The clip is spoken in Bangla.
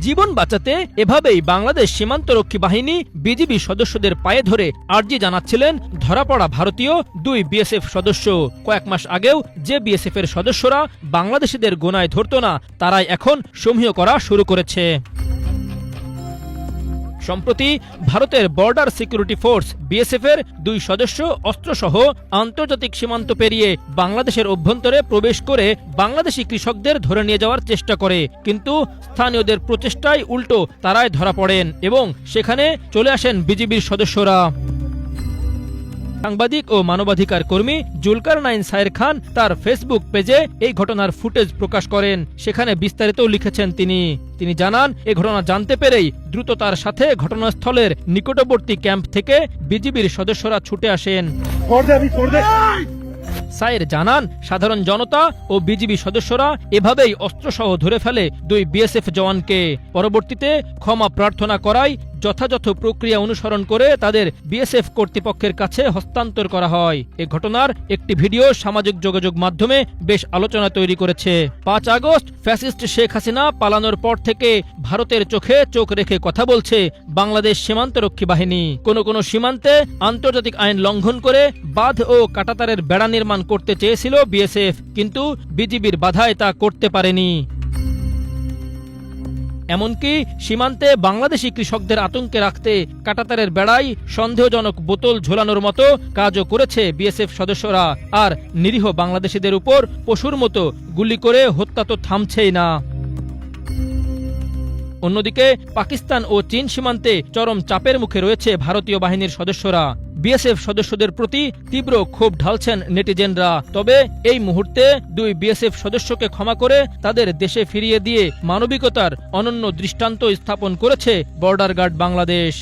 জীবন বাঁচাতে এভাবেই বাংলাদেশ সীমান্তরক্ষী বাহিনী বিজিবি সদস্যদের পায়ে ধরে আর্জি জানাচ্ছিলেন ধরা পড়া ভারতীয় 2 বিএসএফ সদস্য। কয়েক মাস আগেও যে বিএসএফ এর সদস্যরা বাংলাদেশিদের গোনায় ধরত না, তারাই এখন সমীহ করা শুরু করেছে। সম্প্রতি ভারতের বর্ডার সিকিউরিটি ফোর্স বিএসএফ এর 2 সদস্য অস্ত্রসহ আন্তর্জাতিক সীমান্ত পেরিয়ে বাংলাদেশের অভ্যন্তরে প্রবেশ করে বাংলাদেশি কৃষকদের ধরে নিয়ে যাওয়ার চেষ্টা করে, কিন্তু স্থানীয়দের প্রচেষ্টায় উল্টো তারাই ধরা পড়েন এবং সেখানে চলে আসেন বিজিবির সদস্যরা। সাংবাদিক ও মানবাধিকার কর্মী জুলকারনাইন সায়ের খান তার ফেসবুক পেজে এই ঘটনার ফুটেজ প্রকাশ করেন। সেখানে বিস্তারিত লিখেছেন তিনি জানান, এ ঘটনা জানতে পেরেই দ্রুত তার সাথে ঘটনাস্থলের নিকটবর্তী ক্যাম্প থেকে বিজিবির সদস্যরা ছুটে আসেন। সায়ের জানান, সাধারণ জনতা ও বিজিবি সদস্যরা এভাবেই অস্ত্রসহ ধরে ফেলে 2 বিএসএফ জওয়ানকে। পরবর্তীতে ক্ষমা প্রার্থনা করায় যথাযথ প্রক্রিয়া অনুসরণ করে তাদের বিএসএফ কর্তৃপক্ষের কাছে হস্তান্তর করা হয়। এ ঘটনার একটি ভিডিও সামাজিক যোগাযোগ মাধ্যমে বেশ আলোচনা তৈরি করেছে। 5 আগস্ট ফ্যাসিস্ট শেখ হাসিনা পালানোর পর থেকে ভারতের চোখে চোখ রেখে কথা বলছে বাংলাদেশ সীমান্তরক্ষী বাহিনী। কোনো সীমান্তে আন্তর্জাতিক আইন লঙ্ঘন করে বাঁধ ও কাঁটাতারের বেড়া নির্মাণ করতে চেয়েছিল বিএসএফ, কিন্তু বিজিবির বাধায় তা করতে পারেনি। এমনকি সীমান্তে বাংলাদেশি কৃষকদের আতঙ্কে রাখতে কাঁটাতারের বেড়ায় সন্দেহজনক বোতল ঝোলানোর মতো কাজও করেছে বিএসএফ সদস্যরা। আর নিরীহ বাংলাদেশিদের উপর পশুর মতো গুলি করে হত্যা তো থামছেই না। অন্যদিকে পাকিস্তান ও চীন সীমান্তে চরম চাপের মুখে রয়েছে ভারতীয় বাহিনীর সদস্যরা। বিএসএফ সদস্যদের প্রতি তীব্র ক্ষোভ ঢালছেন নেটিজেনরা। তবে এই মুহূর্তে 2 বিএসএফ সদস্যকে ক্ষমা করে তাদের দেশে ফিরিয়ে দিয়ে মানবিকতার অনন্য দৃষ্টান্ত স্থাপন করেছে বর্ডার গার্ড বাংলাদেশ।